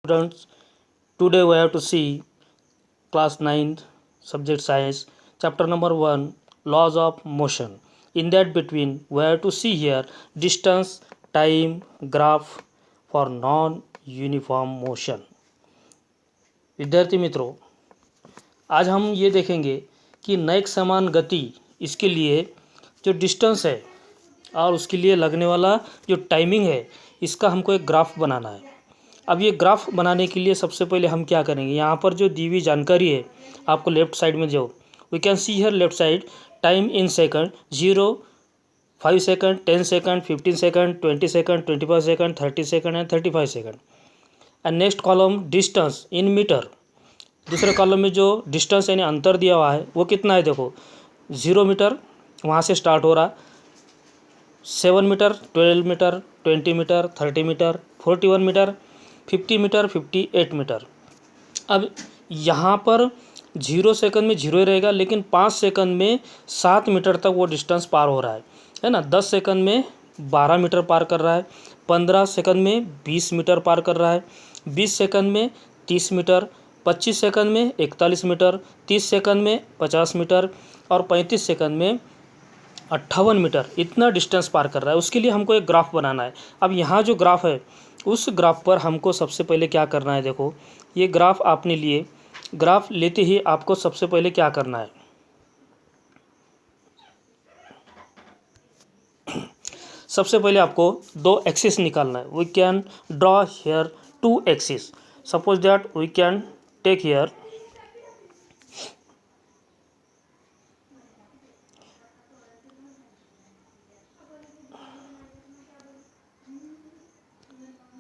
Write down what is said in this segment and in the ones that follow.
Students, today we have to see class 9 subject science chapter number 1 laws of motion. In that between we have to see here distance, time, graph for non uniform motion. विद्यार्थी मित्रों, आज हम ये देखेंगे कि NAAC समान गति इसके लिए जो डिस्टेंस है और उसके लिए लगने वाला जो टाइमिंग है इसका हमको एक ग्राफ बनाना है। अब ये ग्राफ बनाने के लिए सबसे पहले हम क्या करेंगे, यहाँ पर जो दी हुई जानकारी है आपको लेफ्ट साइड में जो we can see here left side time in second 0, 5 second, 10 second, 15 second, 20 second, 25 second, 30 second and 35 second. And next column distance in metre. दूसरे कॉलम में जो डिस्टेंस यानी अंतर दिया हुआ है वो कितना है, देखो 0 मीटर वहाँ से स्टार्ट हो रहा, 7 metre, 12 metre, 20 metre, 30 metre, 41 metre, 50 metre, 58 metre. अब यहाँ पर 0 सेकंड में 0 ही रहेगा, लेकिन 5 सेकंड में 7 मीटर तक वो डिस्टेंस पार हो रहा है ना। 10 सेकंड में 12 मीटर पार कर रहा है, 15 सेकंड में 20 मीटर पार कर रहा है, 20 सेकंड में 30 मीटर, 25 सेकंड में 41 मीटर, 30 सेकंड में 50 मीटर और 35 सेकंड में 58 मीटर इतना डिस्टेंस पार कर रहा है। उसके लिए हमको एक ग्राफ बनाना है। अब यहाँ जो ग्राफ है उस ग्राफ पर हमको सबसे पहले क्या करना है, देखो ये ग्राफ आपने लिए, ग्राफ लेते ही आपको सबसे पहले क्या करना है, सबसे पहले आपको दो एक्सिस निकालना है। We can draw here 2 axis. Suppose that we can take here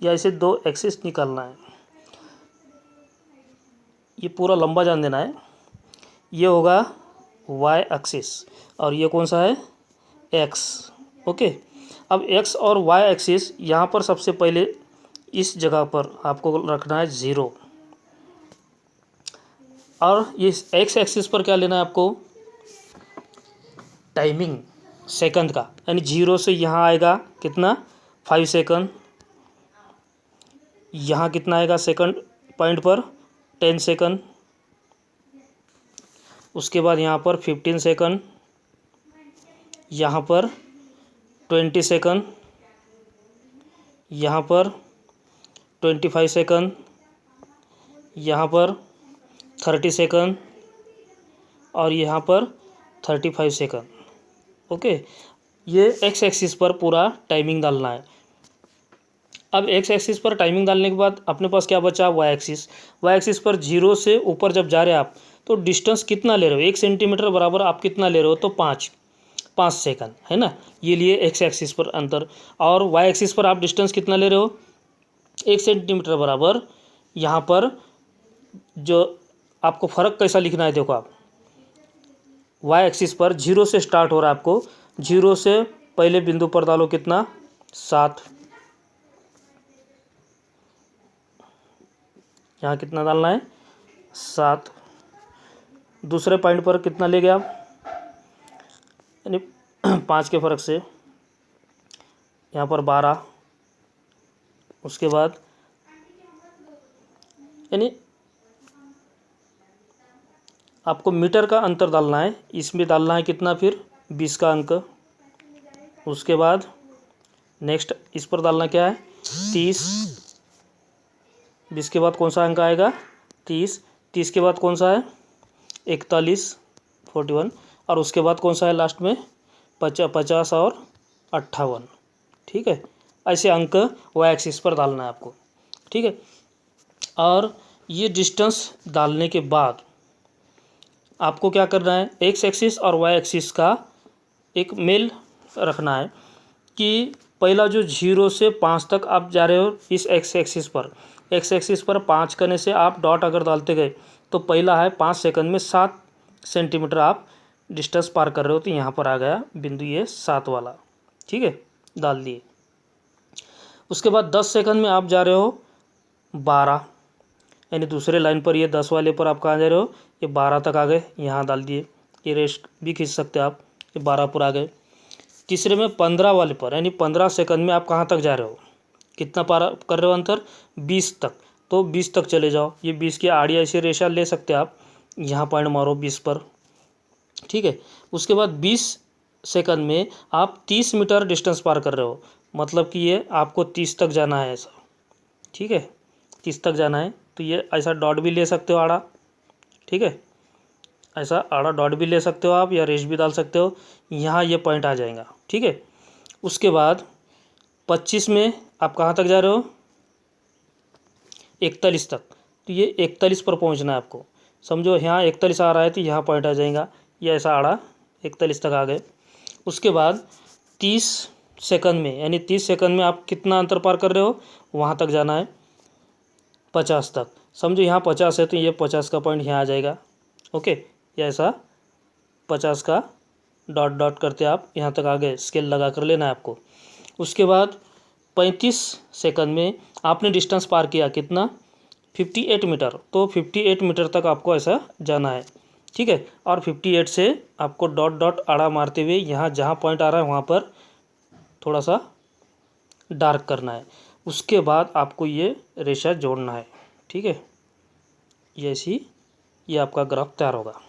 या इसे 2 एक्सिस निकालना है। ये पूरा लंबा जान देना है। ये होगा y एक्सिस और ये कौन सा है, x। ओके, अब x और y एक्सिस यहाँ पर सबसे पहले इस जगह पर आपको रखना है 0 और इस x एक्सिस पर क्या लेना है आपको, टाइमिंग सेकंड का, यानी 0 से यहाँ आएगा कितना 5 सेकंड, यहाँ कितना आएगा सेकंड पॉइंट पर 10 सेकंड, उसके बाद यहाँ पर 15 सेकंड, यहाँ पर 20 सेकंड, यहाँ पर 25 सेकंड, यहाँ पर 30 सेकंड और यहाँ पर 35 सेकंड। ओके, ये एक्स एक्सिस पर पूरा टाइमिंग डालना है। अब एक्स एक्सिस पर टाइमिंग डालने के बाद अपने पास क्या बचा, वाई एक्सिस। वाई एक्सिस पर 0 से ऊपर जब जा रहे हैं आप तो डिस्टेंस कितना ले रहे हो, 1 सेंटीमीटर बराबर आप कितना ले रहे हो, तो 5 सेकंड है ना। ये लिए एक्स एक्सिस पर अंतर। और वाई एक्सिस पर आप डिस्टेंस कितना ले रहे हो, 1 सेंटीमीटर बराबर। यहाँ पर जो आपको फ़र्क कैसा लिखना है, देखो आप वाई एक्सिस पर 0 से स्टार्ट हो रहा है, आपको 0 से पहले बिंदु पर डालो कितना 7, यहाँ कितना डालना है 7। दूसरे पॉइंट पर कितना ले गया आप, यानी 5 के फ़र्क से यहाँ पर 12, उसके बाद यानी आपको मीटर का अंतर डालना है, इसमें डालना है कितना फिर 20 का अंक। उसके बाद नेक्स्ट इस पर डालना क्या है 30, 20 के बाद कौन सा अंक आएगा 30, 30 के बाद कौन सा है 41, 41 और उसके बाद कौन सा है लास्ट में 50 और 58। ठीक है, ऐसे अंक वाई एक्सिस पर डालना है आपको। ठीक है, और ये डिस्टेंस डालने के बाद आपको क्या करना है, एक्स एक्सिस और वाई एक्सिस का एक मेल रखना है कि पहला जो 0 से 5 तक आप जा रहे हो इस एक्स एक्सिस पर 5 करने से आप डॉट अगर डालते गए तो पहला है 5 सेकंड में 7 सेंटीमीटर आप डिस्टेंस पार कर रहे हो, तो यहाँ पर आ गया बिंदु ये 7 वाला। ठीक है, डाल दिए। उसके बाद 10 सेकंड में आप जा रहे हो 12, यानी दूसरे लाइन पर ये 10 वाले पर आप कहाँ जा रहे हो, ये 12 तक आ गए, यहाँ डाल दिए। ये रेस्ट भी खींच सकते हैं आप, ये 12 पर आ गए। तीसरे में 15 वाले पर, यानी 15 सेकंड में आप कहाँ तक जा रहे हो, कितना पार कर रहे हो अंतर 20 तक, तो 20 तक चले जाओ। ये 20 की आड़ी ऐसी रेशा ले सकते हैं आप, यहाँ पॉइंट मारो 20 पर, ठीक है। उसके बाद 20 सेकंड में आप 30 मीटर डिस्टेंस पार कर रहे हो, मतलब कि ये आपको 30 तक जाना है ऐसा, ठीक है, 30 तक जाना है। तो ये ऐसा डॉट भी ले सकते हो आड़ा, ठीक है, ऐसा आड़ा डॉट भी ले सकते हो आप, या रेश भी डाल सकते हो। यहाँ ये पॉइंट आ जाएगा, ठीक है। उसके बाद 25 में आप कहाँ तक जा रहे हो, 41 तक। तो ये 41 पर पहुँचना है आपको, समझो यहाँ 41 आ रहा है तो यहाँ पॉइंट आ जाएगा, ये ऐसा आड़ा 41 तक आ गए। उसके बाद 30 सेकंड में, यानी 30 सेकंड में आप कितना अंतर पार कर रहे हो, वहाँ तक जाना है 50 तक। समझो यहाँ 50 है तो ये 50 का पॉइंट यहाँ आ जाएगा, ओके। ये ऐसा 50 का डॉट डॉट करते आप यहाँ तक आ गए, स्केल लगा कर लेना है आपको। उसके बाद 35 सेकंड में आपने डिस्टेंस पार किया कितना, 58 मीटर। तो 58 मीटर तक आपको ऐसा जाना है, ठीक है। और 58 से आपको डॉट डॉट आड़ा मारते हुए यहाँ जहाँ पॉइंट आ रहा है वहाँ पर थोड़ा सा डार्क करना है। उसके बाद आपको ये रेशा जोड़ना है, ठीक है। ये ऐसी ये आपका ग्राफ तैयार होगा,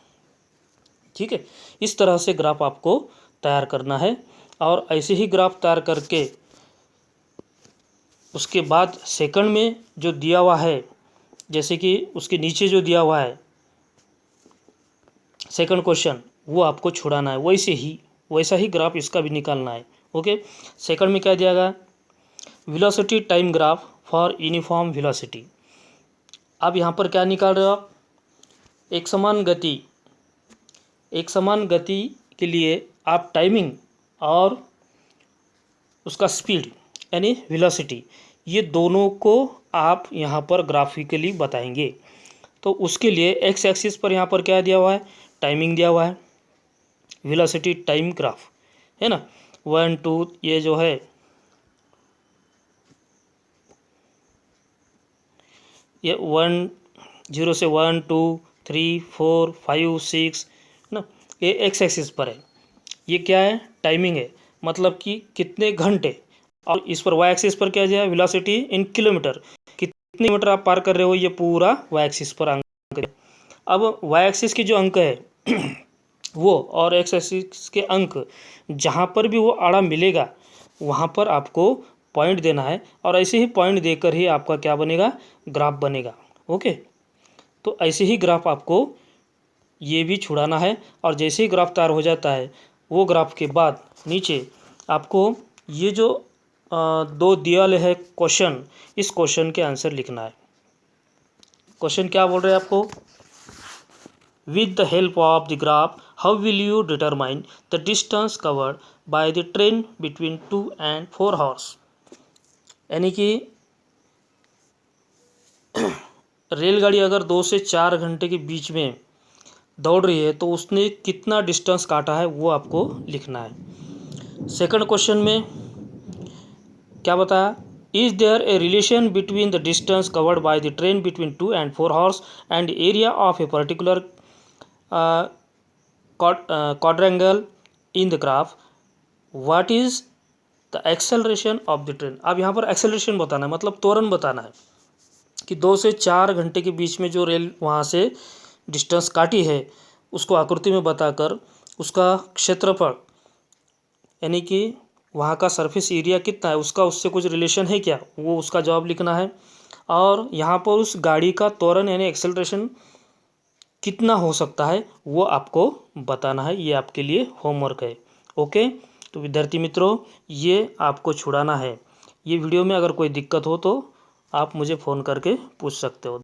ठीक है। इस तरह से ग्राफ आपको तैयार करना है। और ऐसे ही ग्राफ तैयार करके उसके बाद सेकंड में जो दिया हुआ है, जैसे कि उसके नीचे जो दिया हुआ है सेकंड क्वेश्चन, वो आपको छुड़ाना है। वैसा ही ग्राफ इसका भी निकालना है, ओके। सेकंड में क्या दिया गया, velocity time graph for uniform velocity. अब यहाँ पर क्या निकाल रहे हो आप, एक समान गति के लिए आप टाइमिंग और उसका स्पीड यानी वेलोसिटी, ये दोनों को आप यहाँ पर ग्राफिकली बताएंगे। तो उसके लिए एक्स एक्सिस पर यहाँ पर क्या दिया हुआ है, टाइमिंग दिया हुआ है, वेलोसिटी टाइम ग्राफ है ना, 1 2, ये जो है ये 1 0 से 1 2 3 4 5 6 ना, ये एक्स एक्सिस पर है। ये क्या है, टाइमिंग है, मतलब कि कितने घंटे। और इस पर वाई एक्सिस पर क्या है, वेलोसिटी इन किलोमीटर, कितने मीटर आप पार कर रहे हो, ये पूरा वाई एक्सिस पर अंक है। अब वाई एक्सिस की जो अंक है वो और एक्स एक्सिस के अंक जहाँ पर भी वो आड़ा मिलेगा वहाँ पर आपको पॉइंट देना है। और ऐसे ही पॉइंट देकर ही आपका क्या बनेगा, ग्राफ बनेगा, ओके। तो ऐसे ही ग्राफ आपको ये भी छुड़ाना है। और जैसे ही ग्राफ तैयार हो जाता है, वो ग्राफ के बाद नीचे आपको ये जो दो दिया है क्वेश्चन, इस क्वेश्चन के आंसर लिखना है। क्वेश्चन क्या बोल रहे हैं आपको, with the help of the graph how will you determine the distance covered by the train between 2 and 4 hours। यानी कि रेलगाड़ी अगर 2 से 4 घंटे के बीच में दौड़ रही है तो उसने कितना डिस्टेंस काटा है वो आपको लिखना है। सेकंड क्वेश्चन में क्या बताया, is there a relation between the distance covered by the train between 2 and 4 hours and area of a particular quadrangle in the graph, what is the acceleration of the train. अब यहाँ पर acceleration बताना है, मतलब त्वरण बताना है कि 2 से 4 घंटे के बीच में जो रेल वहाँ से डिस्टेंस काटी है उसको आकृति में बताकर उसका क्षेत्रफल यानी कि वहाँ का सरफेस एरिया कितना है उसका उससे कुछ रिलेशन है क्या, वो उसका जवाब लिखना है। और यहाँ पर उस गाड़ी का त्वरण यानी एक्सेलरेशन कितना हो सकता है वो आपको बताना है। ये आपके लिए होमवर्क है, ओके। तो विद्यार्थी मित्रों, ये आपको छुड़ाना है। ये वीडियो में अगर कोई दिक्कत हो तो आप मुझे फ़ोन करके पूछ सकते हो।